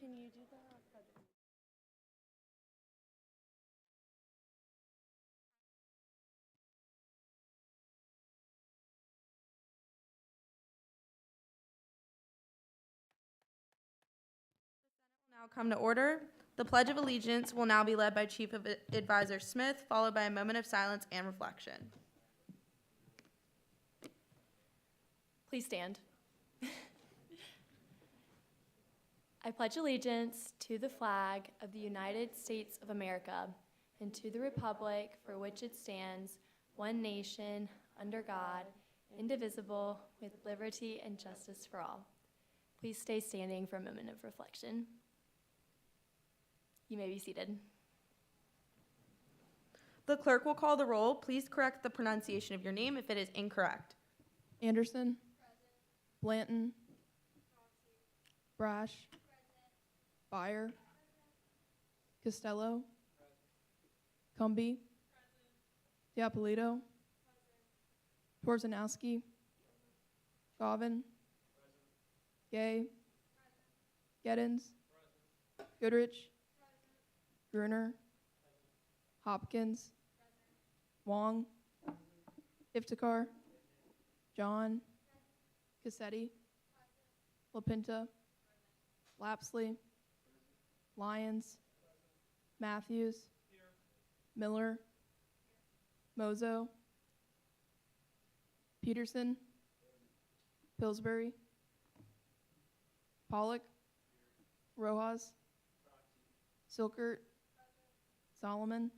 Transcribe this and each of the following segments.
Can you do the pledge? Now come to order. The Pledge of Allegiance will now be led by Chief of Advisor Smith, followed by a moment of silence and reflection. Please stand. I pledge allegiance to the flag of the United States of America and to the republic for which it stands, one nation, under God, indivisible, with liberty and justice for all. Please stay standing for a moment of reflection. You may be seated. The clerk will call the roll. Please correct the pronunciation of your name if it is incorrect. Anderson. Blanton. Brash. Byer. Costello. Cumby. Diapolito. Torzanowski. Govan. Gay. Gettins. Goodrich. Gruner. Hopkins. Wong. Iftikhar. John. Cassetti. LaPinta. Lapsley. Lyons. Matthews. Miller. Mozo. Peterson. Pillsbury. Pollock. Rojas. Silkert. Solomon.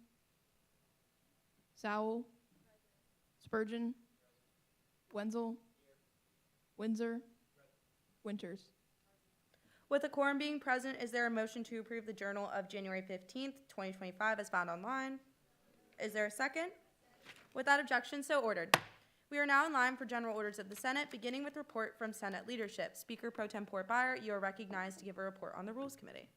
Sowell. Spurgeon. Wenzel. Windsor. Winters. With a quorum being present, is there a motion to approve the Journal of January 15th, 2025 as found online? Is there a second? Without objection, so ordered. We are now in line for general orders of the Senate, beginning with report from Senate leadership. Speaker Pro Tempore Byer, you are recognized to give a report on the Rules Committee.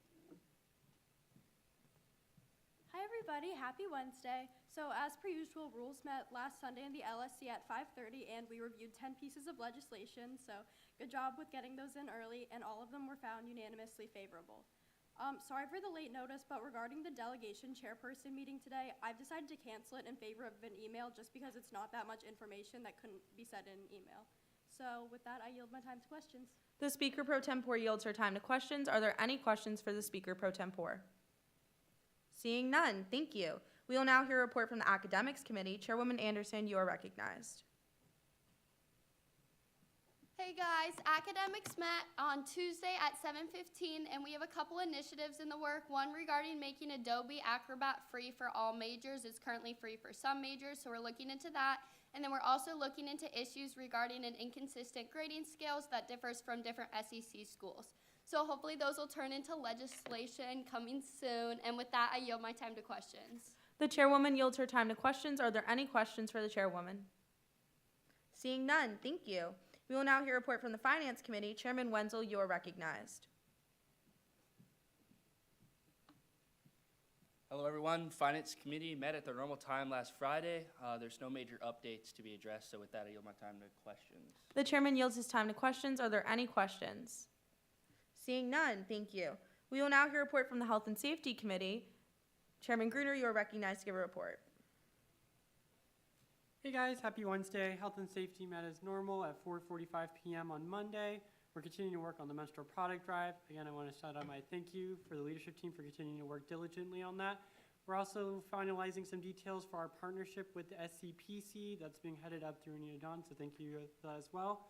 Hi everybody, happy Wednesday. So as per usual, rules met last Sunday in the LSC at 5:30 and we reviewed 10 pieces of legislation, so good job with getting those in early and all of them were found unanimously favorable. Sorry for the late notice, but regarding the delegation chairperson meeting today, I've decided to cancel it in favor of an email just because it's not that much information that couldn't be said in an email. So with that, I yield my time to questions. The Speaker Pro Tempore yields her time to questions. Are there any questions for the Speaker Pro Tempore? Seeing none, thank you. We will now hear a report from the Academics Committee. Chairwoman Anderson, you are recognized. Hey guys, academics met on Tuesday at 7:15 and we have a couple initiatives in the work. One regarding making Adobe Acrobat free for all majors. It's currently free for some majors, so we're looking into that. And then we're also looking into issues regarding an inconsistent grading scales that differs from different SEC schools. So hopefully those will turn into legislation coming soon. And with that, I yield my time to questions. The Chairwoman yields her time to questions. Are there any questions for the Chairwoman? Seeing none, thank you. We will now hear a report from the Finance Committee. Chairman Wenzel, you are recognized. Hello everyone, Finance Committee met at their normal time last Friday. There's no major updates to be addressed, so with that I yield my time to questions. The Chairman yields his time to questions. Are there any questions? Seeing none, thank you. We will now hear a report from the Health and Safety Committee. Chairman Gruner, you are recognized to give a report. Hey guys, happy Wednesday. Health and Safety met as normal at 4:45 p.m. on Monday. We're continuing to work on the menstrual product drive. Again, I want to shout out my thank you for the leadership team for continuing to work diligently on that. We're also finalizing some details for our partnership with the SCPC that's being headed up through Anita Dawn, so thank you for that as well.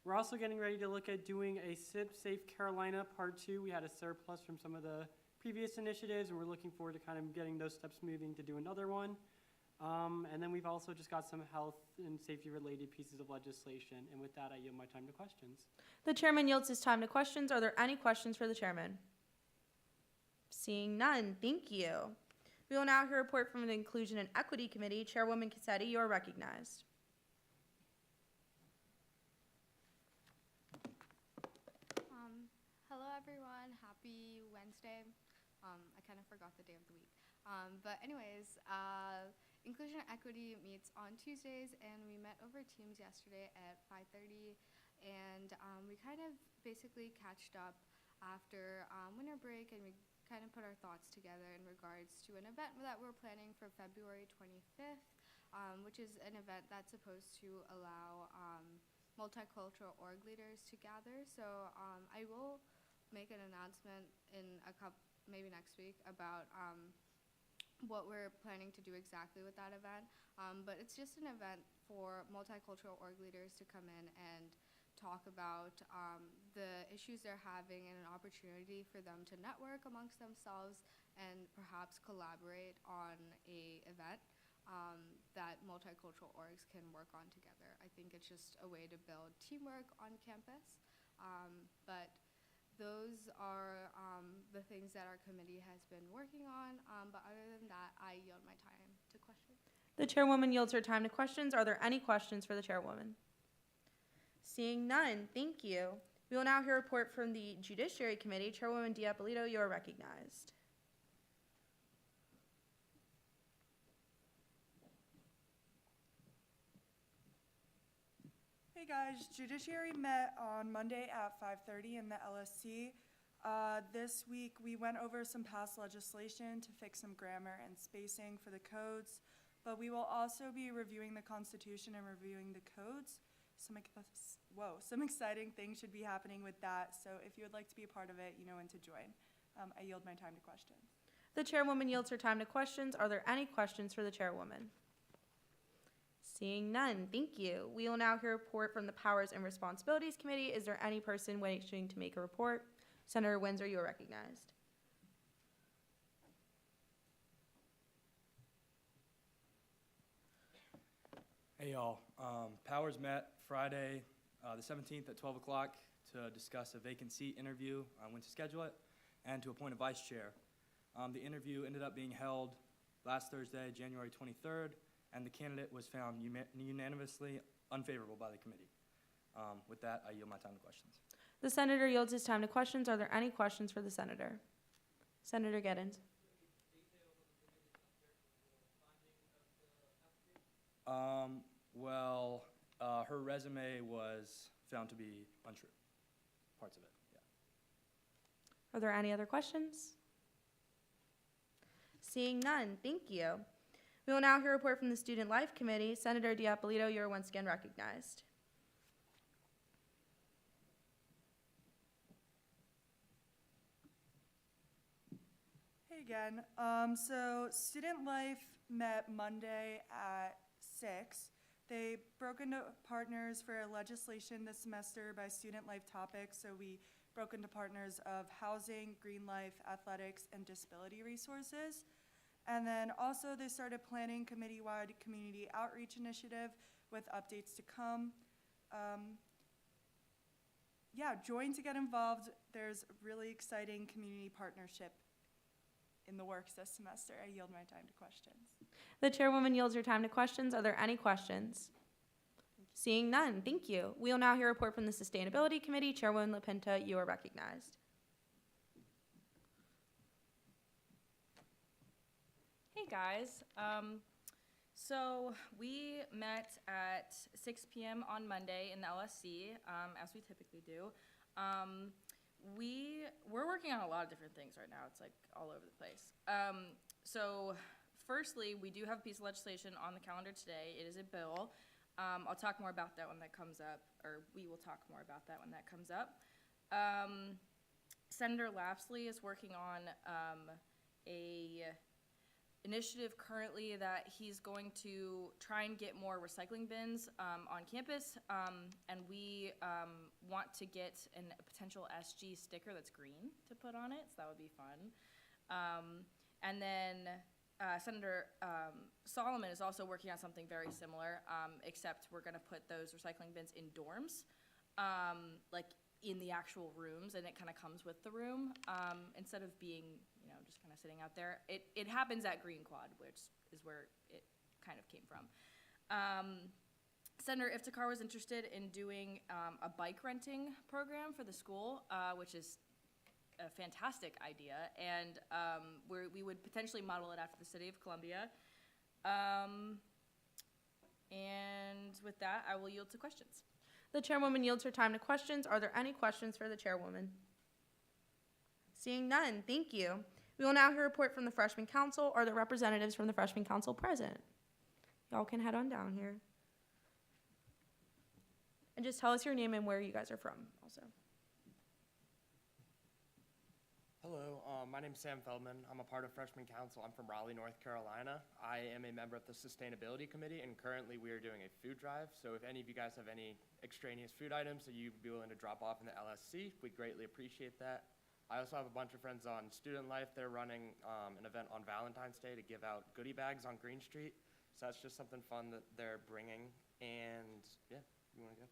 We're also getting ready to look at doing a SIP Safe Carolina Part 2. We had a surplus from some of the previous initiatives, and we're looking forward to kind of getting those steps moving to do another one. And then we've also just got some health and safety related pieces of legislation. And with that, I yield my time to questions. The Chairman yields his time to questions. Are there any questions for the Chairman? Seeing none, thank you. We will now hear a report from the Inclusion and Equity Committee. Chairwoman Cassetti, you are recognized. Hello everyone, happy Wednesday. I kind of forgot the day of the week. But anyways, Inclusion and Equity meets on Tuesdays, and we met over Teams yesterday at 5:30, and we kind of basically catched up after winter break, and we kind of put our thoughts together in regards to an event that we're planning for February 25th, which is an event that's supposed to allow multicultural org leaders to gather. So I will make an announcement in maybe next week about what we're planning to do exactly with that event. But it's just an event for multicultural org leaders to come in and talk about the issues they're having and an opportunity for them to network amongst themselves and perhaps collaborate on a event that multicultural orgs can work on together. I think it's just a way to build teamwork on campus. But those are the things that our committee has been working on. But other than that, I yield my time to questions. The chairwoman yields her time to questions. Are there any questions for the chairwoman? Seeing none, thank you. We will now hear a report from the Judiciary Committee. Chairwoman Diapolito, you are recognized. Hey guys, Judiciary met on Monday at 5:30 in the LSC. This week we went over some past legislation to fix some grammar and spacing for the codes, but we will also be reviewing the Constitution and reviewing the codes. Some exciting things should be happening with that, so if you would like to be a part of it, you know when to join. I yield my time to questions. The chairwoman yields her time to questions. Are there any questions for the chairwoman? Seeing none, thank you. We will now hear a report from the Powers and Responsibilities Committee. Is there any person wishing to make a report? Senator Windsor, you are recognized. Hey y'all, Powers met Friday the 17th at 12 o'clock to discuss a vacant seat interview, when to schedule it, and to appoint a vice chair. The interview ended up being held last Thursday, January 23rd, and the candidate was found unanimously unfavorable by the committee. With that, I yield my time to questions. The senator yields his time to questions. Are there any questions for the senator? Senator Gettins. Her resume was found to be untrue. Parts of it, yeah. Are there any other questions? Seeing none, thank you. We will now hear a report from the Student Life Committee. Senator Diapolito, you are once again recognized. Hey again. So Student Life met Monday at 6. They broke into partners for legislation this semester by Student Life topics. So we broke into partners of housing, green life, athletics, and disability resources. And then also they started planning committee-wide community outreach initiative with updates to come. Join to get involved. There's a really exciting community partnership in the works this semester. I yield my time to questions. The chairwoman yields her time to questions. Are there any questions? Seeing none, thank you. We will now hear a report from the Sustainability Committee. Chairwoman LaPinta, you are recognized. Hey guys, so we met at 6 p.m. on Monday in the LSC, as we typically do. We're working on a lot of different things right now. It's like all over the place. So firstly, we do have a piece of legislation on the calendar today. It is a bill. I'll talk more about that when that comes up, or we will talk more about that when that comes up. Senator Lapsley is working on a initiative currently that he's going to try and get more recycling bins on campus, and we want to get a potential SG sticker that's green to put on it, so that would be fun. And then Senator Solomon is also working on something very similar, except we're going to put those recycling bins in dorms, like in the actual rooms, and it kind of comes with the room instead of being, just kind of sitting out there. It happens at Green Quad, which is where it kind of came from. Senator Iftikhar was interested in doing a bike renting program for the school, which is a fantastic idea, and we would potentially model it after the city of Columbia. And with that, I will yield to questions. The chairwoman yields her time to questions. Are there any questions for the chairwoman? Seeing none, thank you. We will now hear a report from the freshman council. Are there representatives from the freshman council present? Y'all can head on down here. And just tell us your name and where you guys are from also. Hello, my name's Sam Feldman. I'm a part of Freshman Council. I'm from Raleigh, North Carolina. I am a member of the Sustainability Committee, and currently we are doing a food drive. So if any of you guys have any extraneous food items that you'd be willing to drop off in the LSC, we'd greatly appreciate that. I also have a bunch of friends on Student Life. They're running an event on Valentine's Day to give out goodie bags on Green Street. So that's just something fun that they're bringing. And yeah, you want to go?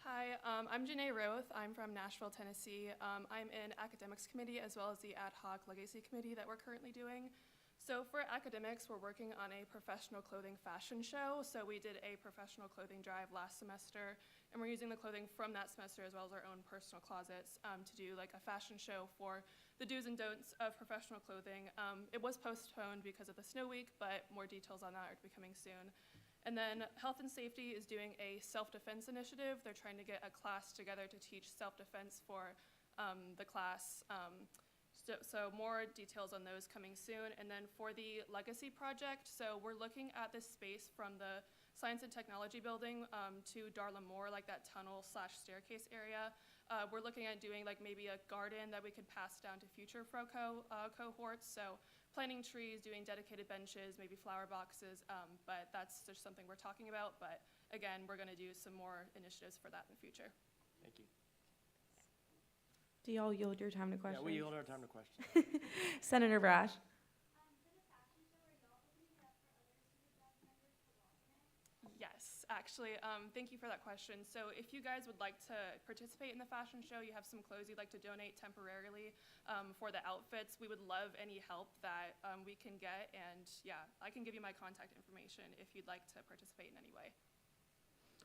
Hi, I'm Janae Roth. I'm from Nashville, Tennessee. I'm in Academics Committee as well as the Ad Hoc Legacy Committee that we're currently doing. So for academics, we're working on a professional clothing fashion show. So we did a professional clothing drive last semester, and we're using the clothing from that semester as well as our own personal closets to do like a fashion show for the do's and don'ts of professional clothing. It was postponed because of the snow week, but more details on that are to be coming soon. And then Health and Safety is doing a self-defense initiative. They're trying to get a class together to teach self-defense for the class. So more details on those coming soon. And then for the Legacy Project, so we're looking at this space from the Science and Technology Building to Darla Moore, like that tunnel/staircase area. We're looking at doing like maybe a garden that we could pass down to future FROCO cohorts. So planting trees, doing dedicated benches, maybe flower boxes, but that's just something we're talking about. But again, we're going to do some more initiatives for that in the future. Thank you. Do y'all yield your time to questions? Yeah, we yield our time to questions. Senator Brash. Yes, actually, thank you for that question. So if you guys would like to participate in the fashion show, you have some clothes you'd like to donate temporarily for the outfits, we would love any help that we can get. And yeah, I can give you my contact information if you'd like to participate in any way.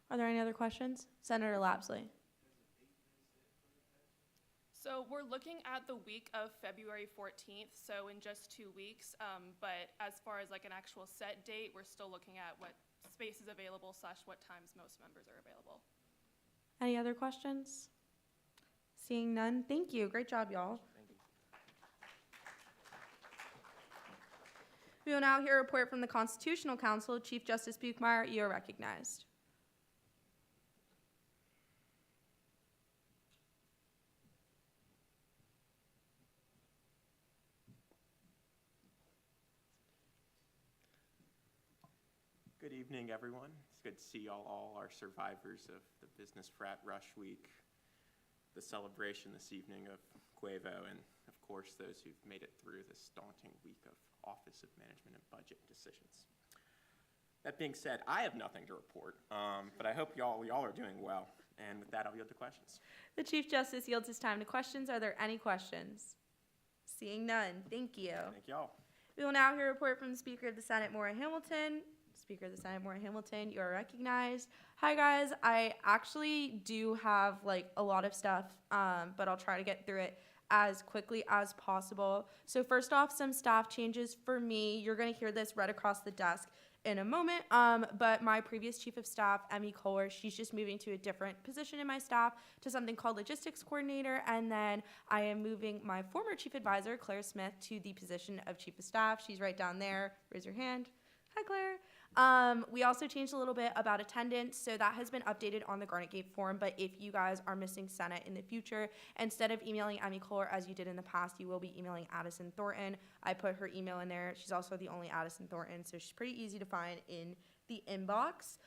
Are there any other questions? Senator Lapsley. So we're looking at the week of February 14th, so in just 2 weeks. But as far as like an actual set date, we're still looking at what space is available / what times most members are available. Any other questions? Seeing none, thank you. Great job, y'all. Thank you. We will now hear a report from the Constitutional Council. Chief Justice Buchmeyer, you are recognized. Good evening, everyone. It's good to see y'all all are survivors of the Business Frat Rush Week, the celebration this evening of Quavo, and of course those who've made it through this daunting week of Office of Management and Budget decisions. That being said, I have nothing to report, but I hope y'all are doing well. And with that, I'll yield to questions. The Chief Justice yields his time to questions. Are there any questions? Seeing none, thank you. Thank y'all. We will now hear a report from the Speaker of the Senate, Maura Hamilton. Speaker of the Senate, Maura Hamilton, you are recognized. Hi guys, I actually do have like a lot of stuff, but I'll try to get through it as quickly as possible. So first off, some staff changes for me. You're gonna hear this right across the desk in a moment, but my previous Chief of Staff, Emmy Kohler, she's just moving to a different position in my staff to something called Logistics Coordinator, and then I am moving my former Chief Advisor, Claire Smith, to the position of Chief of Staff. She's right down there. Raise your hand. Hi, Claire. We also changed a little bit about attendance, so that has been updated on the Garnet Gate form, but if you guys are missing Senate in the future, instead of emailing Emmy Kohler as you did in the past, you will be emailing Addison Thornton. I put her email in there. She's also the only Addison Thornton, so she's pretty easy to find in the inbox.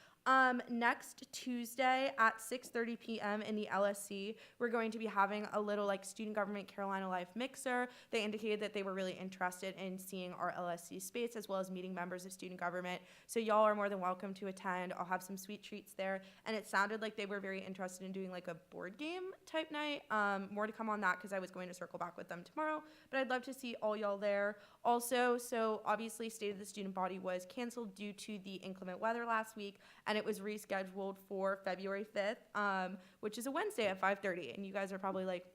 Next Tuesday at 6:30 p.m. in the LSC, we're going to be having a little like Student Government Carolina Life mixer. They indicated that they were really interested in seeing our LSC space as well as meeting members of student government. So y'all are more than welcome to attend. I'll have some sweet treats there. And it sounded like they were very interested in doing like a board game type night. More to come on that because I was going to circle back with them tomorrow. But I'd love to see all y'all there. Also, so obviously State of the Student Body was canceled due to the inclement weather last week, and it was rescheduled for February 5th, which is a Wednesday at 5:30. And you guys are probably like,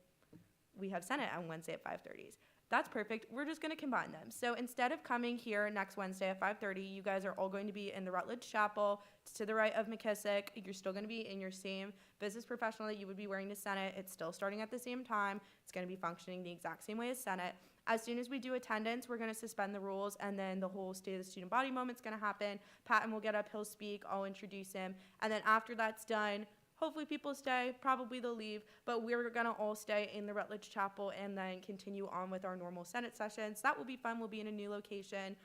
we have Senate on Wednesday at 5:30. That's perfect. We're just going to combine them. So instead of coming here next Wednesday at 5:30, you guys are all going to be in the Rutledge Chapel. It's to the right of McKissick. You're still going to be in your same business professional that you would be wearing to Senate. It's still starting at the same time. It's going to be functioning the exact same way as Senate. As soon as we do attendance, we're going to suspend the rules, and then the whole State of the Student Body moment's going to happen. Patton will get up, he'll speak, I'll introduce him, and then after that's done, hopefully people stay, probably they'll leave, but we're gonna all stay in the Rutledge Chapel and then continue on with our normal Senate sessions. That will be fun, we'll be in a new location.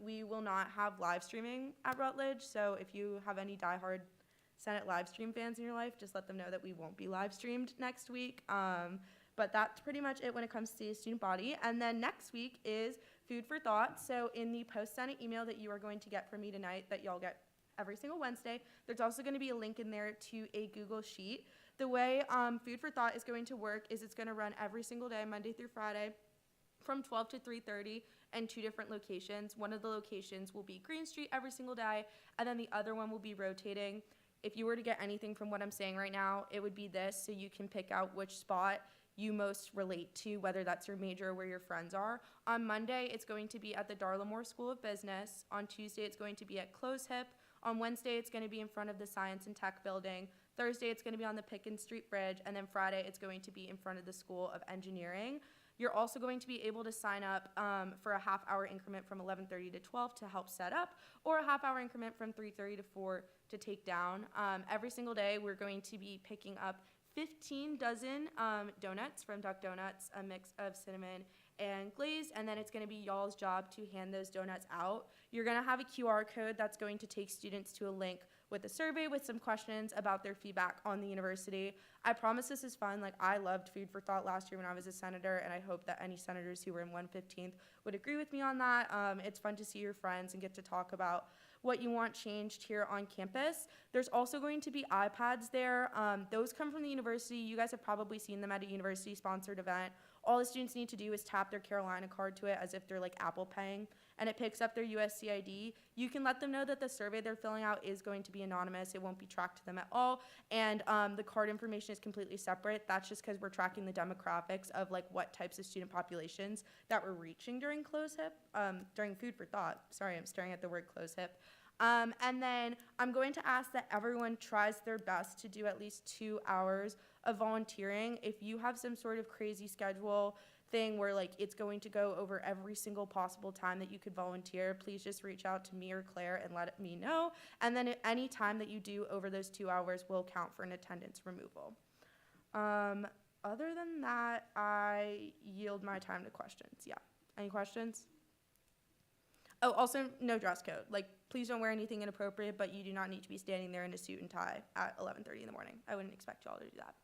We will not have live streaming at Rutledge, so if you have any diehard Senate live stream fans in your life, just let them know that we won't be live streamed next week. But that's pretty much it when it comes to student body. And then next week is food for thought. So in the post-Senate email that you are going to get from me tonight, that y'all get every single Wednesday, there's also going to be a link in there to a Google Sheet. The way Food for Thought is going to work is it's going to run every single day, Monday through Friday, from 12 to 3:30, and 2 different locations. One of the locations will be Green Street every single day, and then the other one will be rotating. If you were to get anything from what I'm saying right now, it would be this, so you can pick out which spot you most relate to, whether that's your major or where your friends are. On Monday, it's going to be at the Darla Moore School of Business. On Tuesday, it's going to be at Close Hip. On Wednesday, it's going to be in front of the Science and Tech Building. Thursday, it's going to be on the Pickens Street Bridge. And then Friday, it's going to be in front of the School of Engineering. You're also going to be able to sign up for a half-hour increment from 11:30 to 12 to help set up, or a half-hour increment from 3:30 to 4 to take down. Every single day, we're going to be picking up 15 dozen donuts from Duck Donuts, a mix of cinnamon and glaze, and then it's going to be y'all's job to hand those donuts out. You're going to have a QR code that's going to take students to a link with a survey with some questions about their feedback on the university. I promise this is fun. Like, I loved Food for Thought last year when I was a senator, and I hope that any senators who were in 115th would agree with me on that. It's fun to see your friends and get to talk about what you want changed here on campus. There's also going to be iPads there. Those come from the university. You guys have probably seen them at a university-sponsored event. All the students need to do is tap their Carolina card to it as if they're like Apple Paying, and it picks up their USCID. You can let them know that the survey they're filling out is going to be anonymous. It won't be tracked to them at all, and the card information is completely separate. That's just because we're tracking the demographics of like what types of student populations that we're reaching during Close Hip, during Food for Thought. Sorry, I'm staring at the word Close Hip. And then I'm going to ask that everyone tries their best to do at least 2 hours of volunteering. If you have some sort of crazy schedule thing where like it's going to go over every single possible time that you could volunteer, please just reach out to me or Claire and let me know. And then any time that you do over those 2 hours will count for an attendance removal. Other than that, I yield my time to questions. Yeah. Any questions? Oh, also no dress code. Like, please don't wear anything inappropriate, but you do not need to be standing there in a suit and tie at 11:30 in the morning. I wouldn't expect y'all to do that.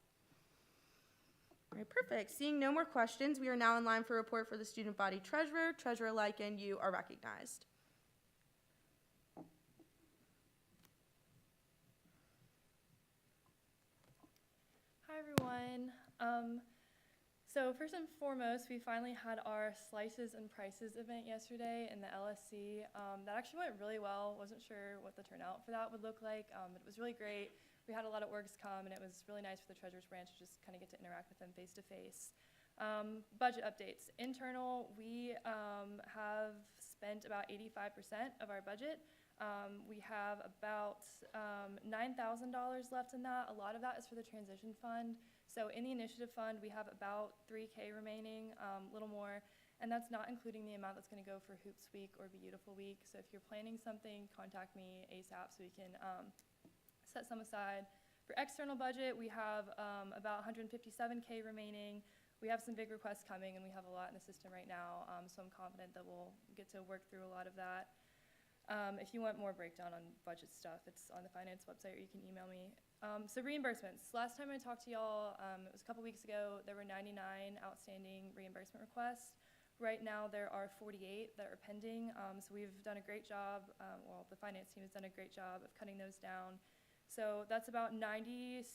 All right, perfect. Seeing no more questions, we are now in line for a report for the student body treasurer. Treasurer Lycan, you are recognized. Hi, everyone. So first and foremost, we finally had our Slices and Prices event yesterday in the LSC. That actually went really well. Wasn't sure what the turnout for that would look like, but it was really great. We had a lot of orgs come, and it was really nice for the Treasurer's Branch to just kind of get to interact with them face to face. Budget updates. Internal, we have spent about 85% of our budget. We have about $9,000 left in that. A lot of that is for the transition fund. So in the initiative fund, we have about $3K remaining, a little more, and that's not including the amount that's going to go for Hoops Week or Beautiful Week. So if you're planning something, contact me ASAP so we can set some aside. For external budget, we have about $157K remaining. We have some big requests coming, and we have a lot in the system right now, so I'm confident that we'll get to work through a lot of that. If you want more breakdown on budget stuff, it's on the finance website, or you can email me. So reimbursements. Last time I talked to y'all, it was a couple weeks ago, there were 99 outstanding reimbursement requests. Right now, there are 48 that are pending, so we've done a great job, well, the finance team has done a great job of cutting those down. So that's about $96,000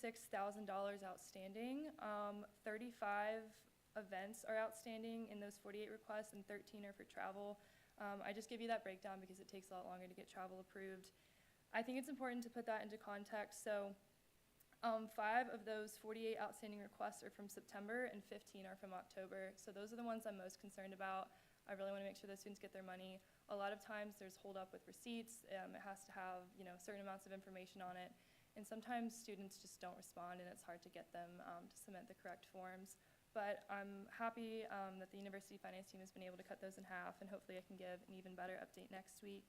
outstanding. 35 events are outstanding in those 48 requests, and 13 are for travel. I just give you that breakdown because it takes a lot longer to get travel approved. I think it's important to put that into context. So 5 of those 48 outstanding requests are from September and 15 are from October. So those are the ones I'm most concerned about. I really want to make sure those students get their money. A lot of times there's hold up with receipts. It has to have, certain amounts of information on it. And sometimes students just don't respond and it's hard to get them to submit the correct forms. But I'm happy that the university finance team has been able to cut those in half, and hopefully I can give an even better update next week.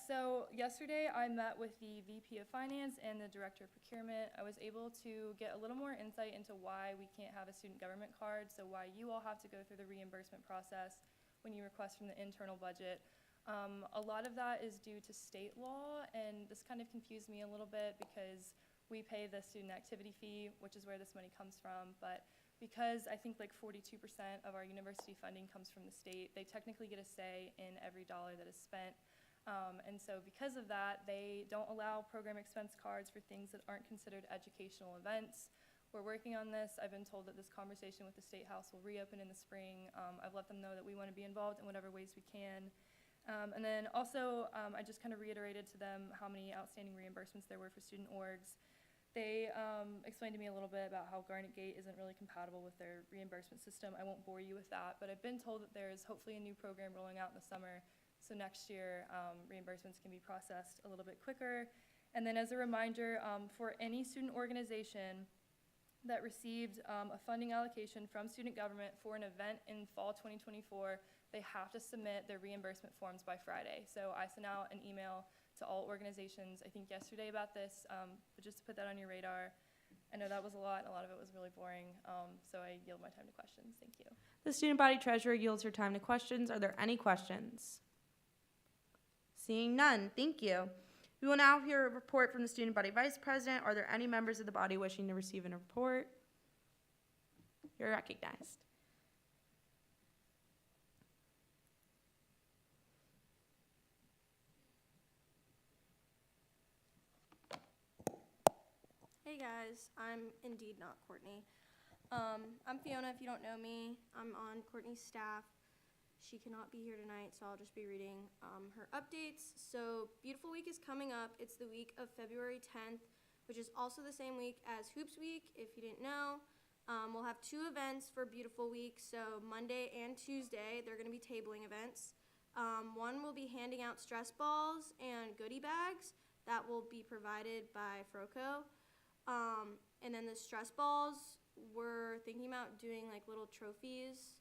So yesterday I met with the VP of Finance and the Director of Procurement. I was able to get a little more insight into why we can't have a student government card, so why you all have to go through the reimbursement process when you request from the internal budget. A lot of that is due to state law, and this kind of confused me a little bit because we pay the student activity fee, which is where this money comes from, but because I think like 42% of our university funding comes from the state, they technically get a say in every dollar that is spent. And so because of that, they don't allow program expense cards for things that aren't considered educational events. We're working on this. I've been told that this conversation with the State House will reopen in the spring. I've let them know that we want to be involved in whatever ways we can. And then also, I just kind of reiterated to them how many outstanding reimbursements there were for student orgs. They explained to me a little bit about how Garnet Gate isn't really compatible with their reimbursement system. I won't bore you with that, but I've been told that there's hopefully a new program rolling out in the summer. So next year, reimbursements can be processed a little bit quicker. And then as a reminder, for any student organization that received a funding allocation from student government for an event in fall 2024, they have to submit their reimbursement forms by Friday. So I sent out an email to all organizations, I think yesterday about this, but just to put that on your radar. I know that was a lot of it was really boring, so I yield my time to questions. Thank you. The student body treasurer yields her time to questions. Are there any questions? Seeing none, thank you. We will now hear a report from the student body vice president. Are there any members of the body wishing to receive a report? You're recognized. Hey guys, I'm indeed not Courtney. I'm Fiona, if you don't know me. I'm on Courtney's staff. She cannot be here tonight, so I'll just be reading her updates. So Beautiful Week is coming up. It's the week of February 10th, which is also the same week as Hoops Week, if you didn't know. We'll have 2 events for Beautiful Week, so Monday and Tuesday, they're gonna be tabling events. One will be handing out stress balls and goodie bags that will be provided by Froco. And then the stress balls, we're thinking about doing like little trophies,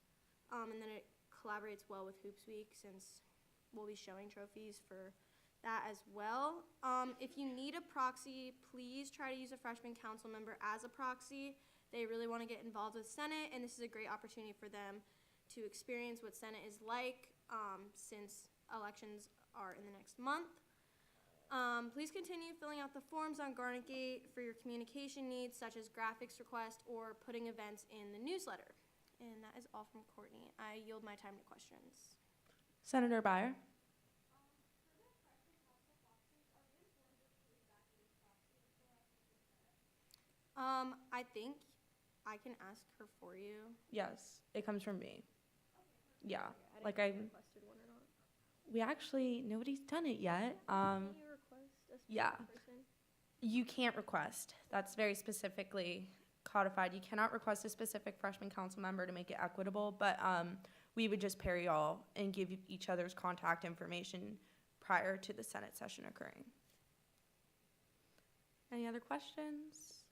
and then it collaborates well with Hoops Week since we'll be showing trophies for that as well. If you need a proxy, please try to use a freshman council member as a proxy. They really want to get involved with Senate, and this is a great opportunity for them to experience what Senate is like since elections are in the next month. Please continue filling out the forms on Garnet Gate for your communication needs, such as graphics request or putting events in the newsletter. And that is all from Courtney. I yield my time to questions. Senator Byer. I think I can ask her for you. Yes, it comes from me. Yeah, I like didn't know if you requested one or not. we actually, nobody's done it yet. Can you request a specific yeah. person? You can't request. That's very specifically codified. You cannot request a specific freshman council member to make it equitable, but we would just pair y'all and give each other's contact information prior to the Senate session occurring. Any other questions?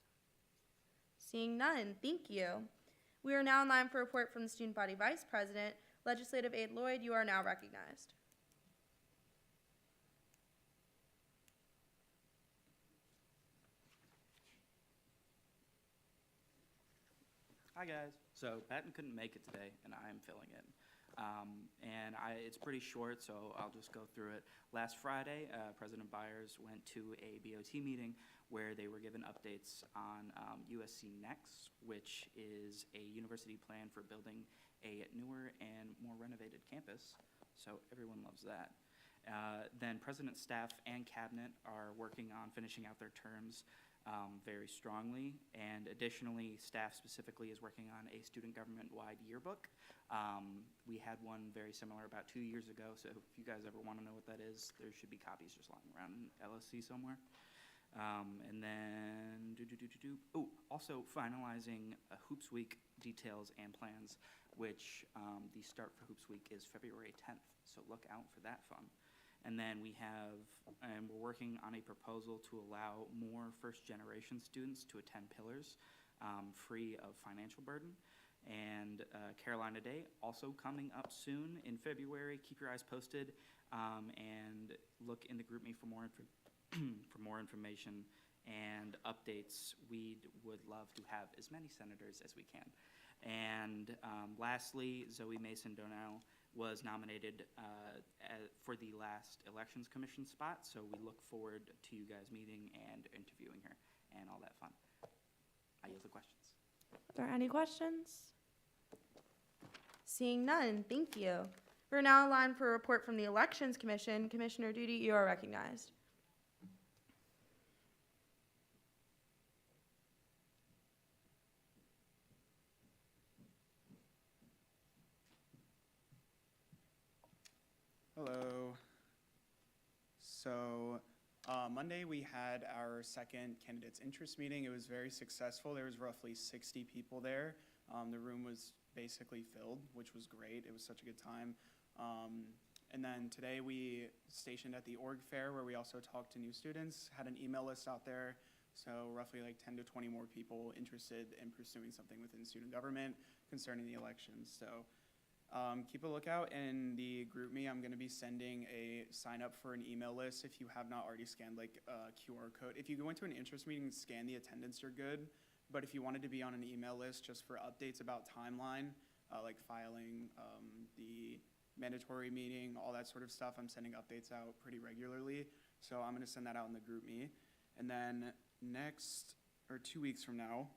Seeing none, thank you. We are now in line for a report from the student body vice president. Legislative aide Lloyd, you are now recognized. Hi guys. So Patton couldn't make it today, and I'm filling in. It's pretty short, so I'll just go through it. Last Friday, President Byers went to a BOT meeting where they were given updates on USC Next, which is a university plan for building a newer and more renovated campus. So everyone loves that. Then President's staff and cabinet are working on finishing out their terms very strongly, and additionally, staff specifically is working on a student government-wide yearbook. We had one very similar about 2 years ago, so if you guys ever want to know what that is, there should be copies just lying around in LSC somewhere. And then, also finalizing Hoops Week details and plans, which the start for Hoops Week is February 10th, so look out for that fun. And then we're working on a proposal to allow more first-generation students to attend Pillars, free of financial burden. And Carolina Day, also coming up soon in February. Keep your eyes posted, and look in the GroupMe for more for more information and updates. We would love to have as many senators as we can. And lastly, Zoe Mason Darnell was nominated for the last Elections Commission spot, so we look forward to you guys meeting and interviewing her and all that fun. I yield the questions. Are there any questions? Seeing none, thank you. We're now in line for a report from the Elections Commission. Commissioner Duty, you are recognized. Hello. So Monday we had our second candidates interest meeting. It was very successful. There was roughly 60 people there. The room was basically filled, which was great. It was such a good time. And then today we stationed at the org fair where we also talked to new students, had an email list out there. So roughly like 10 to 20 more people interested in pursuing something within student government concerning the elections. So keep a lookout in the GroupMe. I'm going to be sending a sign up for an email list if you have not already scanned like a QR code. If you go into an interest meeting and scan the attendance, you're good. But if you wanted to be on an email list just for updates about timeline, like filing, the mandatory meeting, all that sort of stuff, I'm sending updates out pretty regularly. So I'm going to send that out in the GroupMe. And then next, or 2 weeks from now,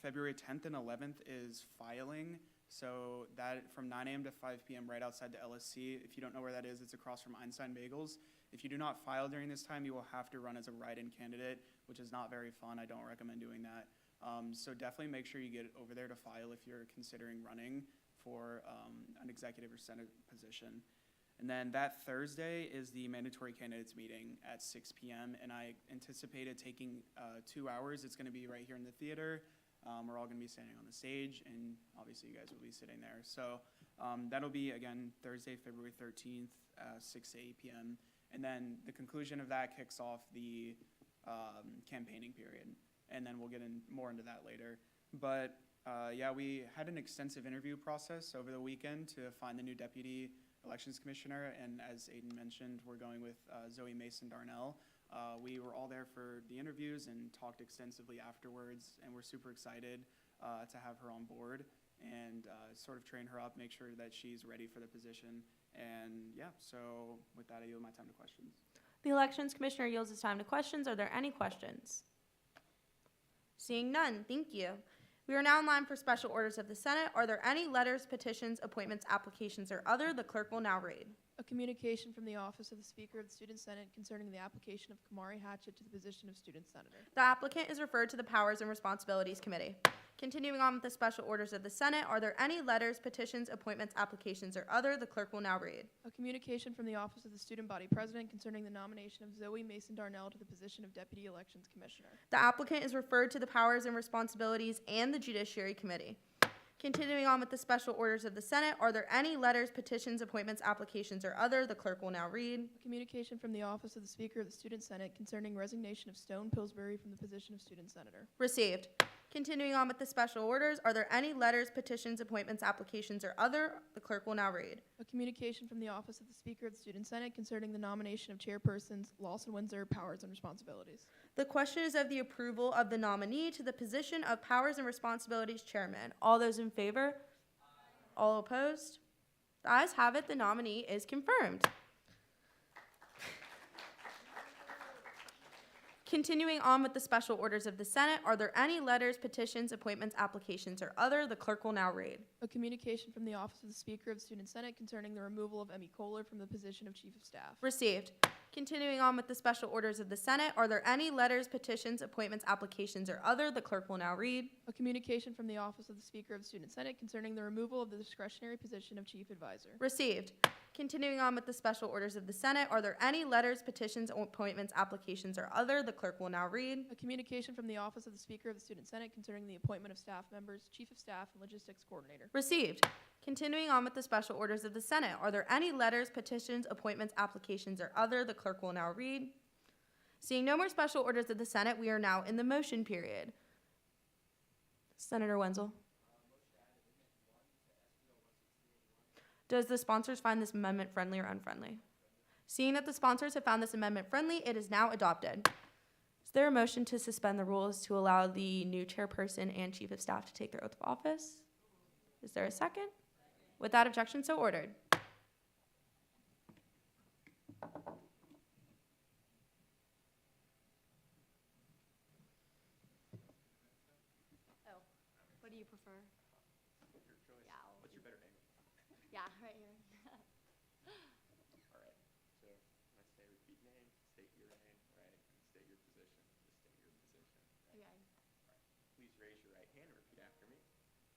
February 10th and 11th is filing. So that from 9 a.m. to 5 p.m. right outside the LSC. If you don't know where that is, it's across from Einstein Bagels. If you do not file during this time, you will have to run as a write-in candidate, which is not very fun. I don't recommend doing that. So definitely make sure you get over there to file if you're considering running for an executive or Senate position. And then that Thursday is the mandatory candidates meeting at 6 p.m. And I anticipate it taking 2 hours. It's going to be right here in the theater. We're all going to be standing on the stage, and obviously you guys will be sitting there. So that'll be, again, Thursday, February 13th, 6 to 8 p.m. And then the conclusion of that kicks off the campaigning period. And then we'll get in more into that later. But yeah, we had an extensive interview process over the weekend to find the new deputy elections commissioner. And as Aiden mentioned, we're going with Zoe Mason Darnell. We were all there for the interviews and talked extensively afterwards, and we're super excited to have her on board and sort of train her up, make sure that she's ready for the position. And yeah, so with that, I yield my time to questions. The Elections Commissioner yields his time to questions. Are there any questions? Seeing none, thank you. We are now in line for special orders of the Senate. Are there any letters, petitions, appointments, applications, or other? The clerk will now read. A communication from the Office of the Speaker of the Student Senate concerning the application of Kamari Hatchett to the position of Student Senator. The applicant is referred to the Powers and Responsibilities Committee. Continuing on with the special orders of the Senate, are there any letters, petitions, appointments, applications, or other? The clerk will now read. A communication from the Office of the Student Body President concerning the nomination of Zoe Mason Darnell to the position of Deputy Elections Commissioner. The applicant is referred to the Powers and Responsibilities and the Judiciary Committee. Continuing on with the special orders of the Senate, are there any letters, petitions, appointments, applications, or other? The clerk will now read. A communication from the Office of the Speaker of the Student Senate concerning resignation of Stone Pillsbury from the position of Student Senator. Received. Continuing on with the special orders, are there any letters, petitions, appointments, applications, or other? The clerk will now read. A communication from the Office of the Speaker of the Student Senate concerning the nomination of Chairpersons Lawson Windsor, Powers and Responsibilities. The question is of the approval of the nominee to the position of Powers and Responsibilities Chairman. All those in favor? All opposed? The ayes have it. The nominee is confirmed. Continuing on with the special orders of the Senate, are there any letters, petitions, appointments, applications, or other? The clerk will now read. A communication from the Office of the Speaker of the Student Senate concerning the removal of Emmy Kohler from the position of Chief of Staff. Received. Continuing on with the special orders of the Senate, are there any letters, petitions, appointments, applications, or other? The clerk will now read. A communication from the Office of the Speaker of the Student Senate concerning the removal of the discretionary position of Chief Advisor. Received. Continuing on with the special orders of the Senate, are there any letters, petitions, appointments, applications, or other? The clerk will now read. A communication from the Office of the Speaker of the Student Senate concerning the appointment of staff members, Chief of Staff, and Logistics Coordinator. Received. Continuing on with the special orders of the Senate, are there any letters, petitions, appointments, applications, or other? The clerk will now read. Seeing no more special orders of the Senate, we are now in the motion period. Senator Wenzel. Does the sponsors find this amendment friendly or unfriendly? Seeing that the sponsors have found this amendment friendly, it is now adopted. Is there a motion to suspend the rules to allow the new chairperson and chief of staff to take their oath of office? Is there a second? Without objection, so ordered. Oh, what do you prefer? Your choice. Yeah, What's your better name? Yeah, right here. All right. So when I say repeat name, state your name, right? And state your position. Just state your position. Right? Okay. Please raise your right hand and repeat after me.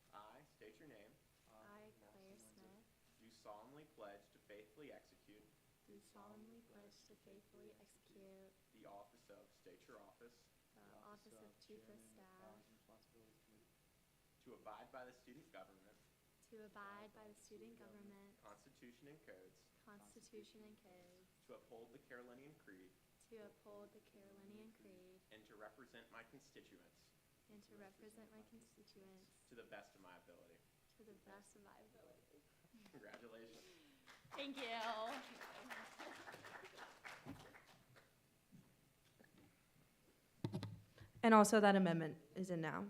I state your name. I, Claire Smith, Do solemnly pledge to faithfully execute do solemnly pledge to faithfully execute the office of, state your office, the office of Chief of Staff, to abide by the student government, to abide by the student government, Constitution and codes, Constitution and codes, to uphold the Carolinian Creed, to uphold the Carolinian Creed, and to represent my constituents and to represent my constituents to the best of my ability. to the best of my ability. Congratulations. Thank you. And also that amendment is in now.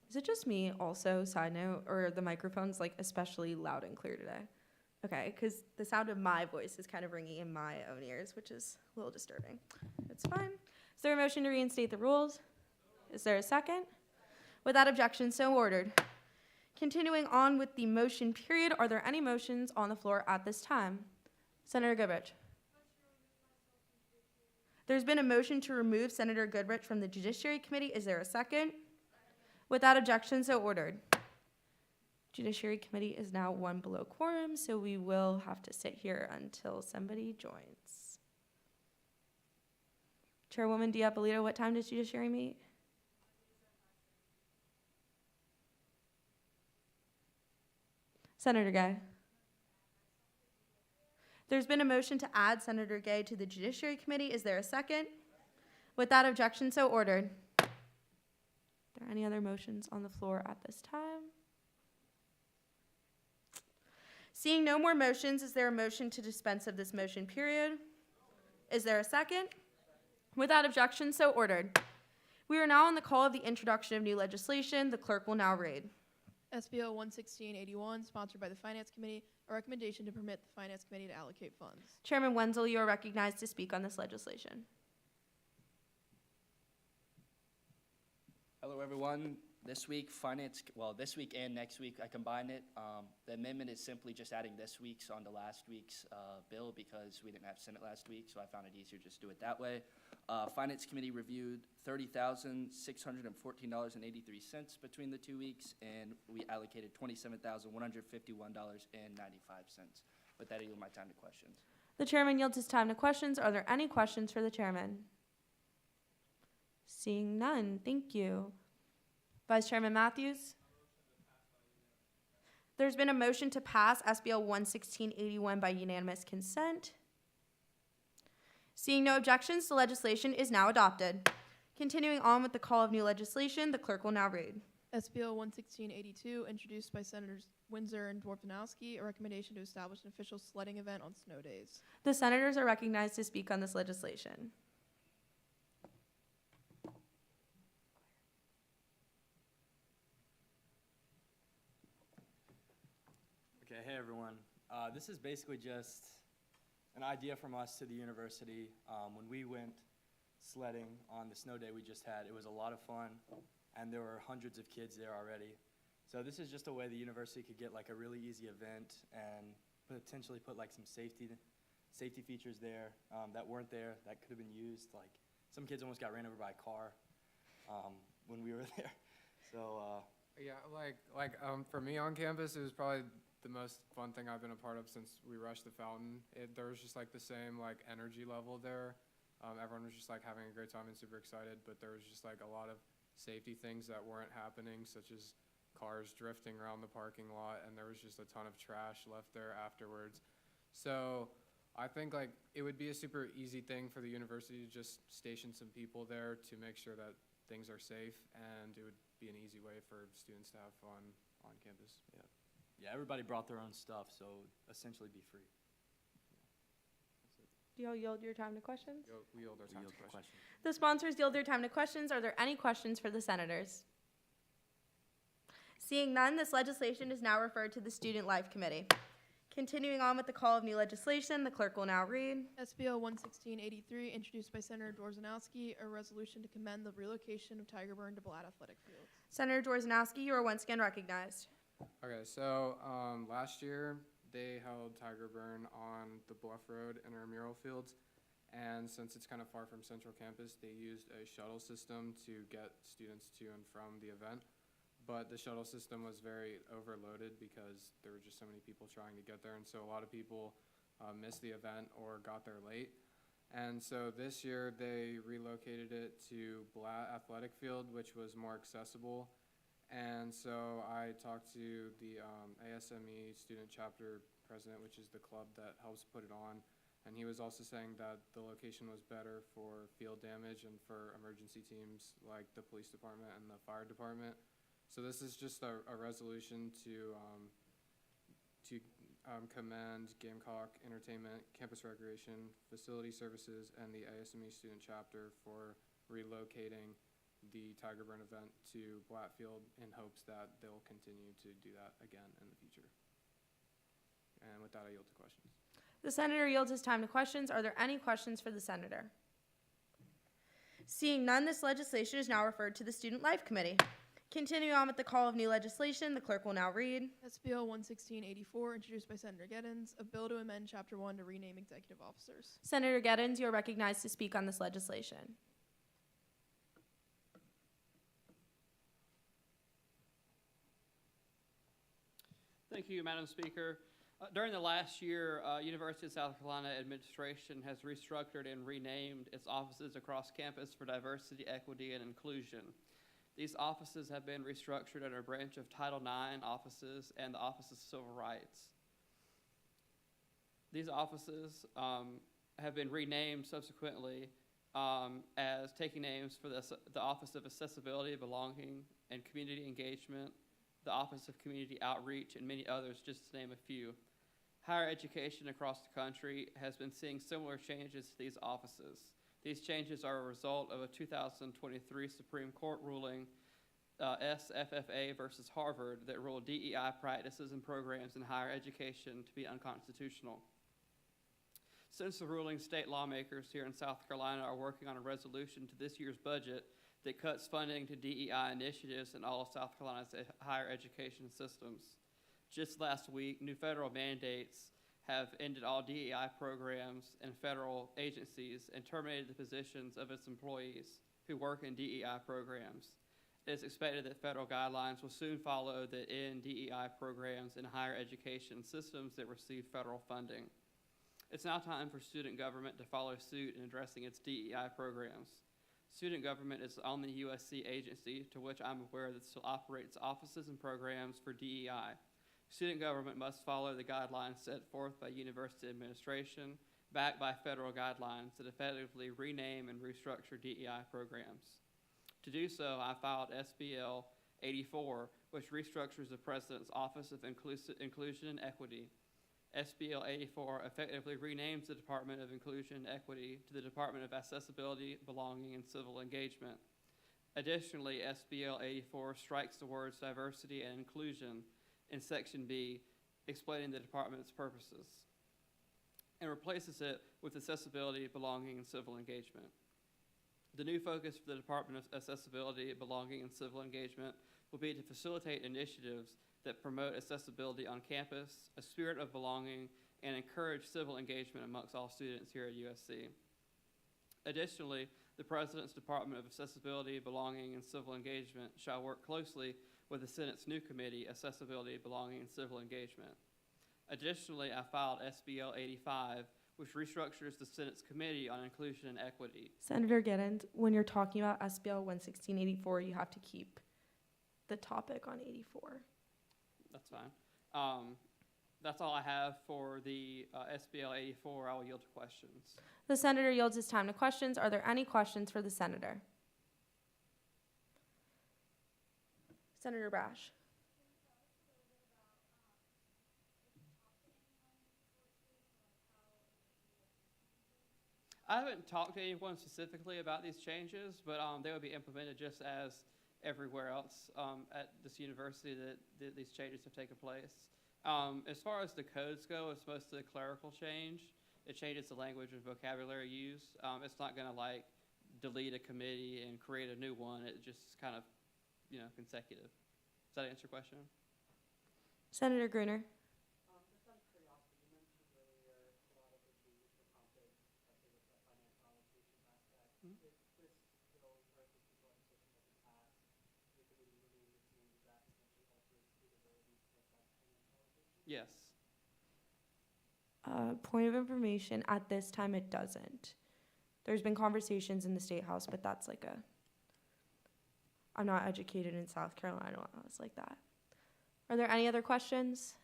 Is it just me also, side note, or are the microphones like especially loud and clear today? Okay, because the sound of my voice is kind of ringing in my own ears, which is a little disturbing. It's fine. Is there a motion to reinstate the rules? Is there a second? Without objection, so ordered. Continuing on with the motion period, are there any motions on the floor at this time? Senator Goodrich. There's been a motion to remove Senator Goodrich from the Judiciary Committee. Is there a second? Without objection, so ordered. Judiciary Committee is now one below quorum, so we will have to sit here until somebody joins. Chairwoman Diapolito, what time does Judiciary meet? Senator Gay. There's been a motion to add Senator Gay to the Judiciary Committee. Is there a second? Without objection, so ordered. Are there any other motions on the floor at this time? Seeing no more motions, is there a motion to dispense of this motion period? Is there a second? Without objection, so ordered. We are now on the call of the introduction of new legislation. The clerk will now read. SBO 11681, sponsored by the Finance Committee, a recommendation to permit the Finance Committee to allocate funds. Chairman Wenzel, you are recognized to speak on this legislation. Hello, everyone. This week, this week and next week, I combined it. The amendment is simply just adding this week's onto last week's bill because we didn't have Senate last week, so I found it easier just to do it that way. Finance Committee reviewed $30,614.83 between the 2 weeks, and we allocated $27,151.95. With that, I yield my time to questions. The chairman yields his time to questions. Are there any questions for the chairman? Seeing none, thank you. Vice Chairman Matthews? There's been a motion to pass SBL 11681 by unanimous consent. Seeing no objections, the legislation is now adopted. Continuing on with the call of new legislation, the clerk will now read. SBO 11682, introduced by Senators Windsor and Dworfanowski, a recommendation to establish an official sledding event on snow days. The senators are recognized to speak on this legislation. Okay, hey everyone. This is basically just an idea from us to the university. When we went sledding on the snow day we just had, it was a lot of fun, and there were hundreds of kids there already. So this is just a way the university could get like a really easy event and potentially put like some safety features there that weren't there, that could have been used. Like some kids almost got ran over by a car when we were there. So yeah, for me on campus, it was probably the most fun thing I've been a part of since we rushed the fountain. There was just like the same like energy level there. Everyone was just like having a great time and super excited, but there was just like a lot of safety things that weren't happening, such as cars drifting around the parking lot, and there was just a ton of trash left there afterwards. So I think like it would be a super easy thing for the university to just station some people there to make sure that things are safe, and it would be an easy way for students to have fun on campus. Yeah, everybody brought their own stuff, so essentially be free. Do y'all yield your time to questions? We yield our time to questions. The sponsors yield their time to questions. Are there any questions for the senators? Seeing none, this legislation is now referred to the Student Life Committee. Continuing on with the call of new legislation, the clerk will now read. SBL 11683, introduced by Senator Dorzanowski, a resolution to commend the relocation of Tiger Burn to Blatt Athletic Field. Senator Dorzanowski, you are once again recognized. Okay, so last year they held Tiger Burn on the Bluff Road intramural fields, and since it's kind of far from Central Campus, they used a shuttle system to get students to and from the event. But the shuttle system was very overloaded because there were just so many people trying to get there, and so a lot of people missed the event or got there late. And so this year they relocated it to Blatt Athletic Field, which was more accessible. And so I talked to the ASME student chapter president, which is the club that helps put it on, and he was also saying that the location was better for field damage and for emergency teams like the police department and the fire department. So this is just a resolution to commend Gamecock Entertainment, Campus Recreation, Facility Services, and the ASME student chapter for relocating the Tiger Burn event to Blatt Field in hopes that they'll continue to do that again in the future. And with that, I yield to questions. The senator yields his time to questions. Are there any questions for the senator? Seeing none, this legislation is now referred to the Student Life Committee. Continuing on with the call of new legislation, the clerk will now read. SBL 11684, introduced by Senator Gettins, a bill to amend Chapter 1 to rename executive officers. Senator Gettins, you are recognized to speak on this legislation. Thank you, Madam Speaker. During the last year, University of South Carolina administration has restructured and renamed its offices across campus for diversity, equity, and inclusion. These offices have been restructured under a branch of Title IX offices and the Office of Civil Rights. These offices have been renamed subsequently as taking names for the Office of Accessibility, Belonging, and Community Engagement, the Office of Community Outreach, and many others, just to name a few. Higher education across the country has been seeing similar changes to these offices. These changes are a result of a 2023 Supreme Court ruling, SFFA versus Harvard, that ruled DEI practices and programs in higher education to be unconstitutional. Since the ruling, state lawmakers here in South Carolina are working on a resolution to this year's budget that cuts funding to DEI initiatives in all of South Carolina's higher education systems. Just last week, new federal mandates have ended all DEI programs and federal agencies and terminated the positions of its employees who work in DEI programs. It is expected that federal guidelines will soon follow that end DEI programs in higher education systems that receive federal funding. It's now time for student government to follow suit in addressing its DEI programs. Student government is the only USC agency to which I'm aware that still operates offices and programs for DEI. Student government must follow the guidelines set forth by university administration, backed by federal guidelines that effectively rename and restructure DEI programs. To do so, I filed SBL 84, which restructures the President's Office of Inclusion and Equity. SBL 84 effectively renames the Department of Inclusion and Equity to the Department of Accessibility, Belonging, and Civil Engagement. Additionally, SBL 84 strikes the words diversity and inclusion in Section B, explaining the department's purposes, and replaces it with accessibility, belonging, and civil engagement. The new focus for the Department of Accessibility, Belonging, and Civil Engagement will be to facilitate initiatives that promote accessibility on campus, a spirit of belonging, and encourage civil engagement amongst all students here at USC. Additionally, the President's Department of Accessibility, Belonging, and Civil Engagement shall work closely with the Senate's new committee, Accessibility, Belonging, and Civil Engagement. Additionally, I filed SBL 85, which restructures the Senate's Committee on Inclusion and Equity. Senator Giddens, when you're talking about SBL 11684, you have to keep the topic on 84. That's fine. That's all I have for the SBL 84. I will yield to questions. The senator yields his time to questions. Are there any questions for the senator? Senator Brash. I haven't talked to anyone specifically about these changes, but they will be implemented just as everywhere else at this university that these changes have taken place. As far as the codes go, it's mostly a clerical change. It changes the language and vocabulary used. It's not going to like delete a committee and create a new one. It just kind of, consecutive. Does that answer your question? Senator Gruner. Yes. Point of information, at this time it doesn't. There's been conversations in the State House, but that's like I'm not educated in South Carolina laws like that. Are there any other questions?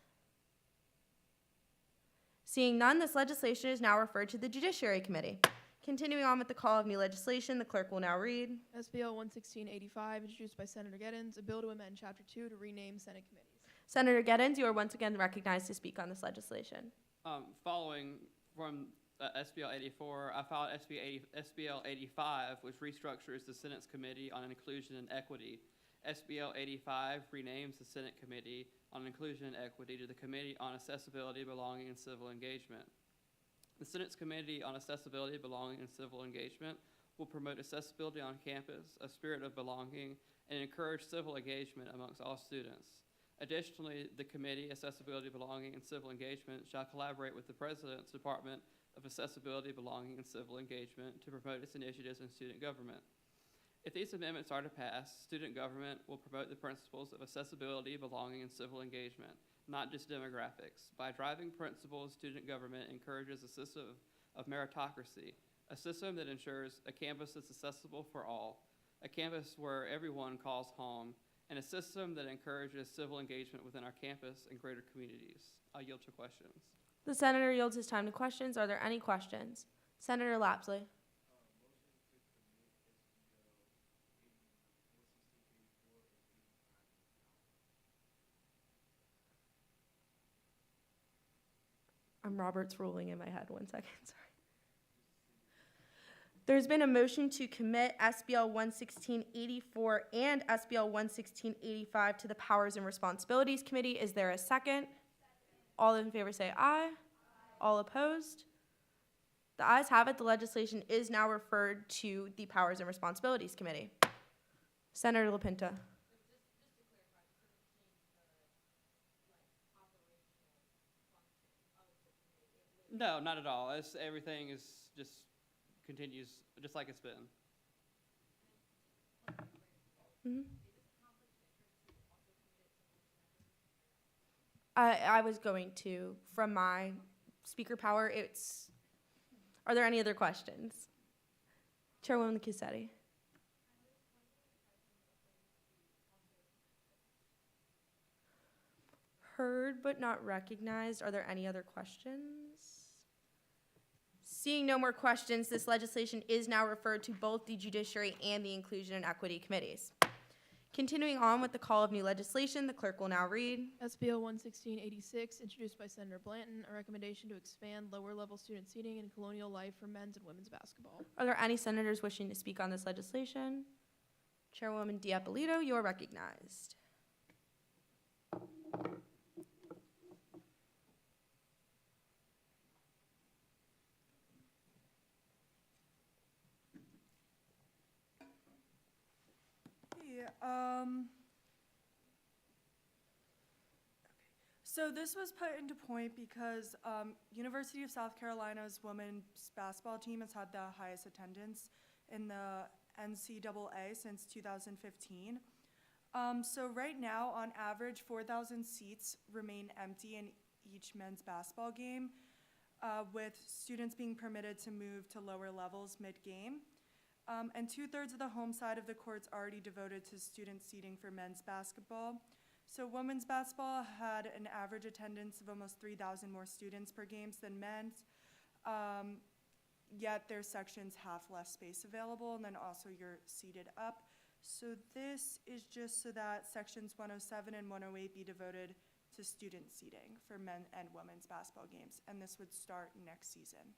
Seeing none, this legislation is now referred to the Judiciary Committee. Continuing on with the call of new legislation, the clerk will now read. SBL 11685, introduced by Senator Giddens, a bill to amend Chapter 2 to rename Senate committees. Senator Giddens, you are once again recognized to speak on this legislation. Following from SBL 84, I filed SBL 85, which restructures the Senate's Committee on Inclusion and Equity. SBL 85 renames the Senate Committee on Inclusion and Equity to the Committee on Accessibility, Belonging, and Civil Engagement. The Senate's Committee on Accessibility, Belonging, and Civil Engagement will promote accessibility on campus, a spirit of belonging, and encourage civil engagement amongst all students. Additionally, the Committee, Accessibility, Belonging, and Civil Engagement shall collaborate with the President's Department of Accessibility, Belonging, and Civil Engagement to promote its initiatives in student government. If these amendments are to pass, student government will promote the principles of accessibility, belonging, and civil engagement, not just demographics. By driving principles, student government encourages a system of meritocracy, a system that ensures a campus that's accessible for all, a campus where everyone calls home, and a system that encourages civil engagement within our campus and greater communities. I yield to questions. The senator yields his time to questions. Are there any questions? Senator Lapsley. I'm Robert's ruling in my head. 1 second, sorry. There's been a motion to commit SBL 11684 and SBL 11685 to the Powers and Responsibilities Committee. Is there a second? All in favor say aye. All opposed? The ayes have it. The legislation is now referred to the Powers and Responsibilities Committee. Senator LaPinta. No, not at all. Everything is just continues just like it's been. Mm-hmm. I was going to, from my speaker power, are there any other questions? Chairwoman Cassetti. Heard but not recognized. Are there any other questions? Seeing no more questions, this legislation is now referred to both the Judiciary and the Inclusion and Equity Committees. Continuing on with the call of new legislation, the clerk will now read. SBL 11686, introduced by Senator Blanton, a recommendation to expand lower-level student seating in Colonial Life for men's and women's basketball. Are there any senators wishing to speak on this legislation? Chairwoman Diapolito, you are recognized. So this was put into point because University of South Carolina's women's basketball team has had the highest attendance in the NCAA since 2015. So right now, on average, 4,000 seats remain empty in each men's basketball game, with students being permitted to move to lower levels mid-game. And 2/3 of the home side of the court's already devoted to student seating for men's basketball. So women's basketball had an average attendance of almost 3,000 more students per games than men's, yet their sections have less space available, and then also you're seated up. So this is just so that sections 107 and 108 be devoted to student seating for men and women's basketball games, and this would start next season.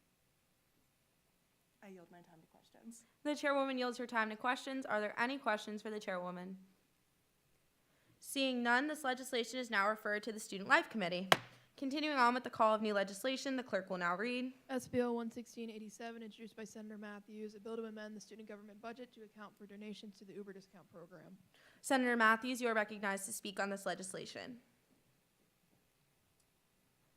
I yield my time to questions. The chairwoman yields her time to questions. Are there any questions for the chairwoman? Seeing none, this legislation is now referred to the Student Life Committee. Continuing on with the call of new legislation, the clerk will now read. SBL 11687, introduced by Senator Matthews, a bill to amend the student government budget to account for donations to the Uber discount program. Senator Matthews, you are recognized to speak on this legislation.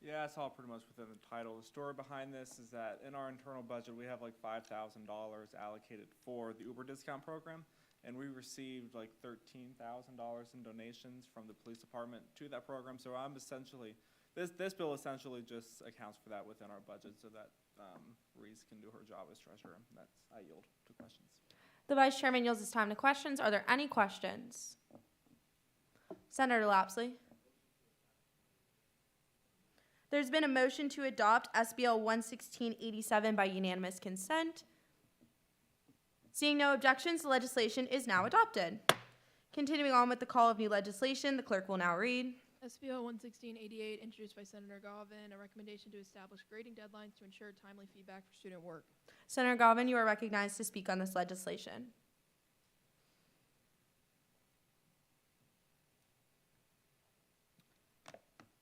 Yeah, it's all pretty much within the title. The story behind this is that in our internal budget, we have like $5,000 allocated for the Uber discount program, and we received like $13,000 in donations from the police department to that program. So I'm essentially, this bill essentially just accounts for that within our budget so that Reese can do her job as treasurer. I yield to questions. The vice chairman yields his time to questions. Are there any questions? Senator Lapsley. There's been a motion to adopt SBL 11687 by unanimous consent. Seeing no objections, the legislation is now adopted. Continuing on with the call of new legislation, the clerk will now read. SBL 11688, introduced by Senator Galvin, a recommendation to establish grading deadlines to ensure timely feedback for student work. Senator Galvin, you are recognized to speak on this legislation.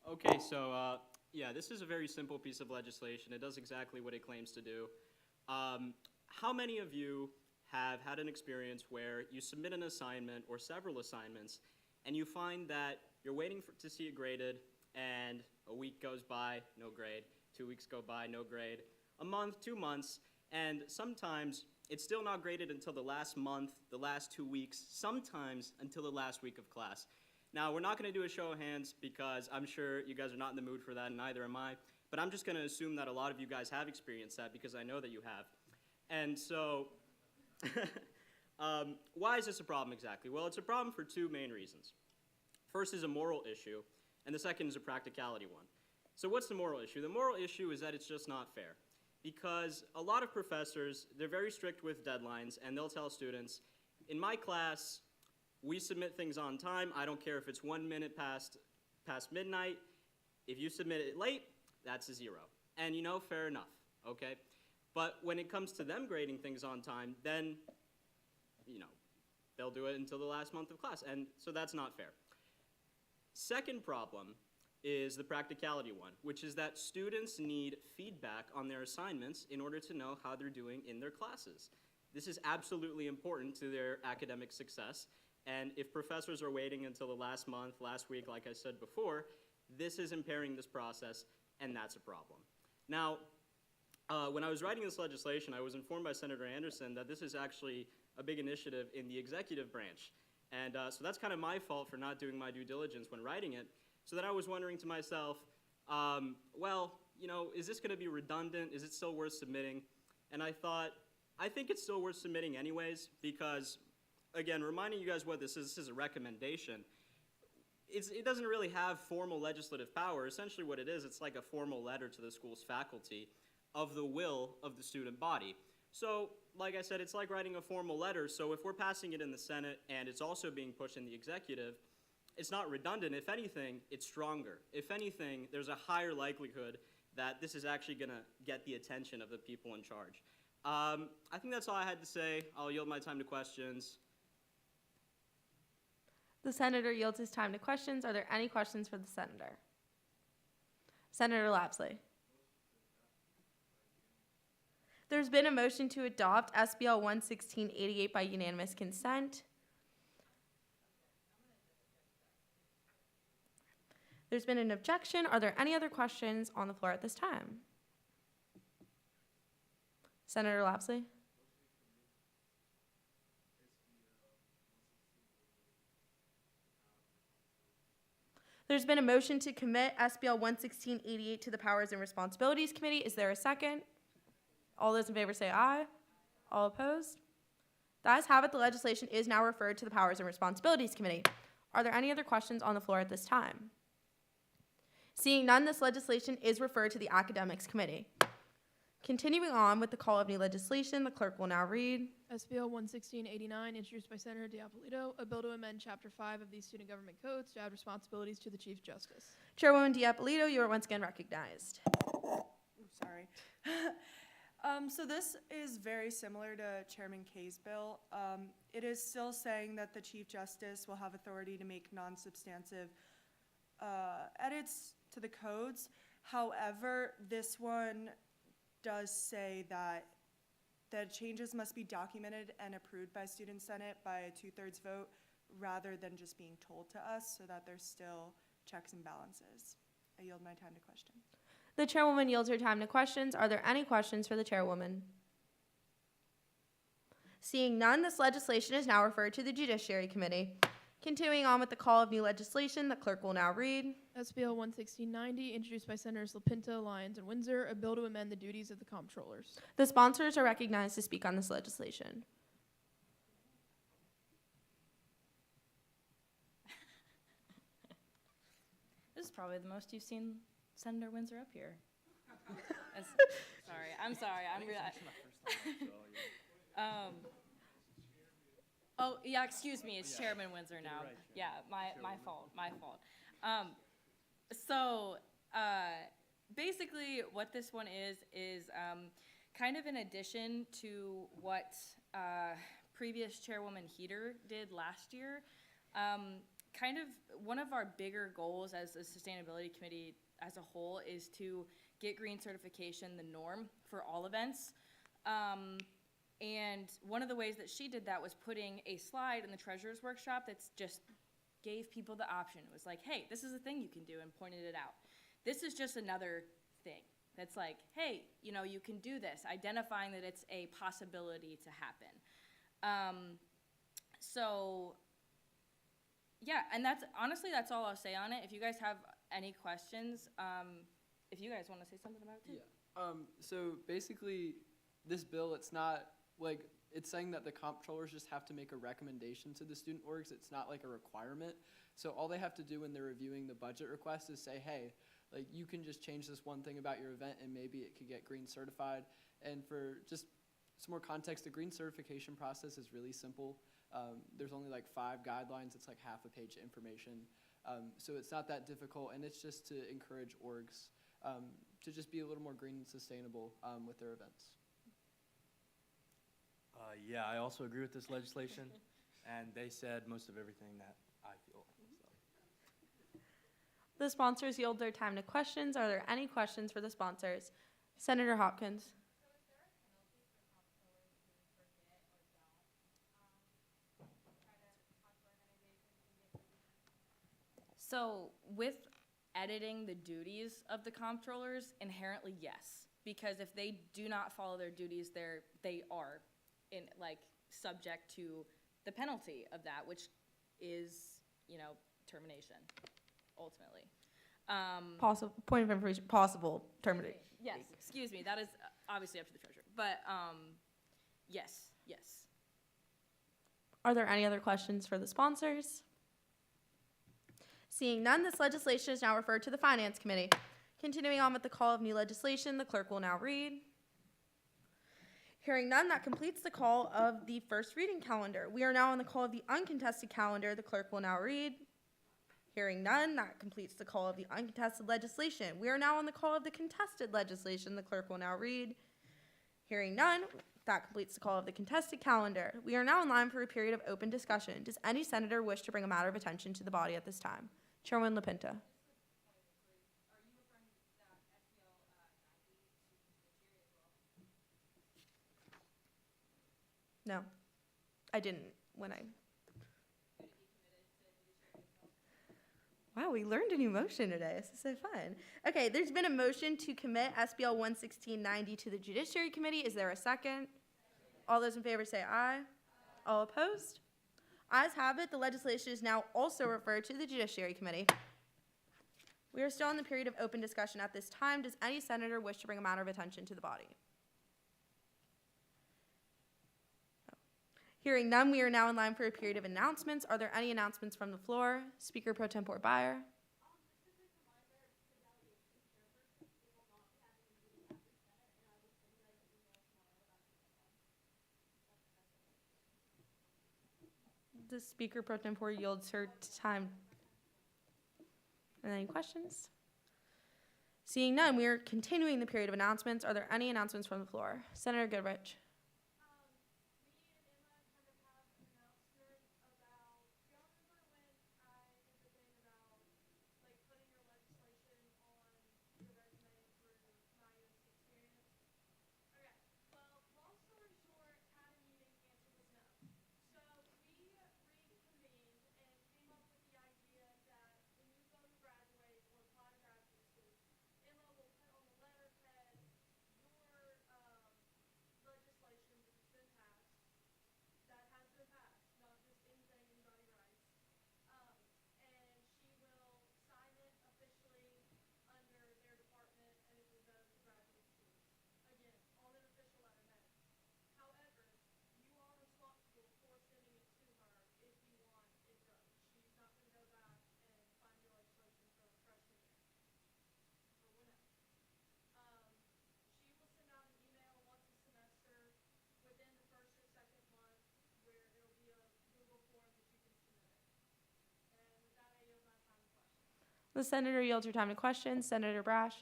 Okay, so yeah, this is a very simple piece of legislation. It does exactly what it claims to do. How many of you have had an experience where you submit an assignment or several assignments and you find that you're waiting to see it graded and a week goes by, no grade, 2 weeks go by, no grade, a month, 2 months, and sometimes it's still not graded until the last month, the last 2 weeks, sometimes until the last week of class. Now, we're not going to do a show of hands because I'm sure you guys are not in the mood for that, and neither am I. But I'm just going to assume that a lot of you guys have experienced that because I know that you have. And so, why is this a problem exactly? Well, it's a problem for two main reasons. First is a moral issue, and the second is a practicality one. So what's the moral issue? The moral issue is that it's just not fair. Because a lot of professors, they're very strict with deadlines, and they'll tell students, in my class, we submit things on time. I don't care if it's 1 minute past midnight. If you submit it late, that's a 0. And you know, fair enough, okay? But when it comes to them grading things on time, then, you know, they'll do it until the last month of class. And so that's not fair. Second problem is the practicality one, which is that students need feedback on their assignments in order to know how they're doing in their classes. This is absolutely important to their academic success. And if professors are waiting until the last month, last week, like I said before, this is impairing this process, and that's a problem. Now, when I was writing this legislation, I was informed by Senator Anderson that this is actually a big initiative in the executive branch. And so that's kind of my fault for not doing my due diligence when writing it. So then I was wondering to myself, well, you know, is this going to be redundant? Is it still worth submitting? And I thought, I think it's still worth submitting anyways, because again, reminding you guys what this is a recommendation. It doesn't really have formal legislative power. Essentially what it is, it's like a formal letter to the school's faculty of the will of the student body. So, like I said, it's like writing a formal letter, so if we're passing it in the Senate and it's also being pushed in the executive, it's not redundant. If anything, it's stronger. If anything, there's a higher likelihood that this is actually gonna get the attention of the people in charge. I think that's all I had to say. I'll yield my time to questions. The senator yields his time to questions. Are there any questions for the senator? Senator Lapsley. There's been a motion to adopt SBL 11688 by unanimous consent. There's been an objection. Are there any other questions on the floor at this time? Senator Lapsley. There's been a motion to commit SBL 11688 to the Powers and Responsibilities Committee. Is there a second? All those in favor say aye. All opposed? The ayes have it. The legislation is now referred to the Powers and Responsibilities Committee. Are there any other questions on the floor at this time? Seeing none, this legislation is referred to the Academics Committee. Continuing on with the call of new legislation, the clerk will now read. SBL 11689, introduced by Senator Diapolito, a bill to amend Chapter 5 of the Student Government Codes to add responsibilities to the Chief Justice. Chairwoman Diapolito, you are once again recognized. Sorry. So this is very similar to Chairman Kay's bill. It is still saying that the Chief Justice will have authority to make non-substantive edits to the codes. However, this one does say that the changes must be documented and approved by Student Senate by a 2/3 vote rather than just being told to us, so that there's still checks and balances. I yield my time to question. The chairwoman yields her time to questions. Are there any questions for the chairwoman? Seeing none, this legislation is now referred to the Judiciary Committee. Continuing on with the call of new legislation, the clerk will now read. SBL 11690, introduced by Senators LaPinta, Lyons, and Windsor, a bill to amend the duties of the comptrollers. The sponsors are recognized to speak on this legislation. This is probably the most you've seen Senator Windsor up here. I'm sorry. I'm really. Oh, yeah, excuse me, it's Chairman Windsor now. Right, Yeah, my fault. Basically, what this one is kind of in addition to what previous Chairwoman Heater did last year. Kind of one of our bigger goals as a Sustainability Committee as a whole is to get green certification the norm for all events. And one of the ways that she did that was putting a slide in the treasurer's workshop that's just gave people the option. It was like, hey, this is a thing you can do, and pointed it out. This is just another thing that's like, hey, you know, you can do this, identifying that it's a possibility to happen. Yeah, and that's all I'll say on it. If you guys have any questions, if you guys want to say something about it too. Yeah. So basically, this bill, it's not like, it's saying that the comptrollers just have to make a recommendation to the student orgs. It's not like a requirement. So all they have to do when they're reviewing the budget request is say, hey, like, you can just change this one thing about your event and maybe it could get green certified. And for just some more context, the green certification process is really simple. There's only like 5 guidelines. It's like half a page information. So it's not that difficult, and it's just to encourage orgs to just be a little more green and sustainable with their events. Yeah, I also agree with this legislation, and they said most of everything that I feel. So. The sponsors yield their time to questions. Are there any questions for the sponsors? Senator Hopkins. So with editing the duties of the comptrollers, inherently yes, because if they do not follow their duties, they are subject to the penalty of that, which is, termination, ultimately. Possible point of information. Possible termination. Yes, excuse me. That is obviously up to the treasurer, but yes. Are there any other questions for the sponsors? Seeing none, this legislation is now referred to the Finance Committee. Continuing on with the call of new legislation, the clerk will now read. Hearing none, that completes the call of the first reading calendar. We are now on the call of the uncontested calendar. The clerk will now read. Hearing none, that completes the call of the uncontested legislation. We are now on the call of the contested legislation. The clerk will now read. Hearing none, that completes the call of the contested calendar. We are now in line for a period of open discussion. Does any senator wish to bring a matter of attention to the body at this time? Chairwoman LaPinta. No, I didn't when I... Wow, we learned a new motion today. This is so fun. Okay, there's been a motion to commit SBL 11690 to the Judiciary Committee. Is there a second? All those in favor say aye. All opposed? Ayes have it. The legislation is now also referred to the Judiciary Committee. We are still in the period of open discussion at this time. Does any senator wish to bring a matter of attention to the body? Hearing none, we are now in line for a period of announcements. Are there any announcements from the floor? Speaker Pro Tempore Byer. The Speaker Pro Tempore yields her time. Any questions? Seeing none, we are continuing the period of announcements. Are there any announcements from the floor? Senator Goodrich. The senator yields her time to questions. Senator Brash.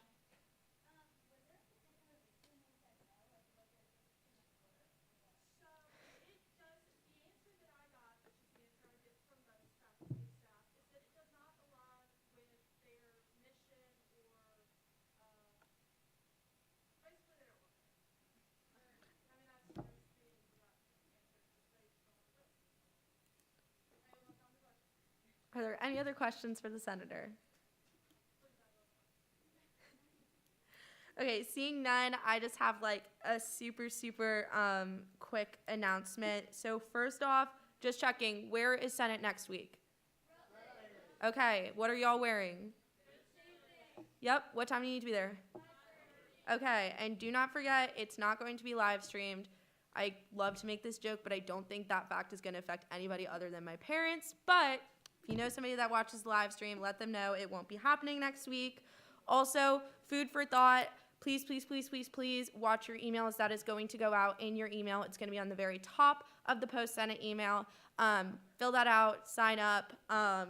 Are there any other questions for the senator? Okay, seeing none, I just have like a super quick announcement. So first off, just checking, where is Senate next week? Okay, what are y'all wearing? Yep, what time do you need to be there? Okay, and do not forget, it's not going to be live streamed. I love to make this joke, but I don't think that fact is going to affect anybody other than my parents. But if you know somebody that watches the live stream, let them know it won't be happening next week. Also, food for thought. Please watch your emails. That is going to go out in your email. It's going to be on the very top of the post-Senate email. Fill that out, sign up.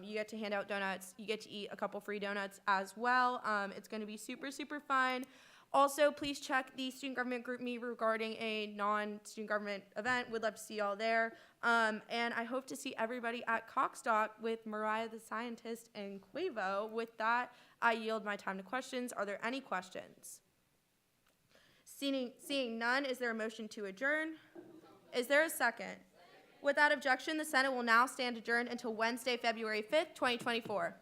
You get to hand out donuts. You get to eat a couple free donuts as well. It's going to be super fun. Also, please check the Student Government Group Me regarding a non-student government event. Would love to see y'all there. And I hope to see everybody at Coxstock with Mariah the Scientist and Quavo. With that, I yield my time to questions. Are there any questions? Seeing none, is there a motion to adjourn? Is there a second? Without objection, the Senate will now stand adjourned until Wednesday, February 5th, 2024.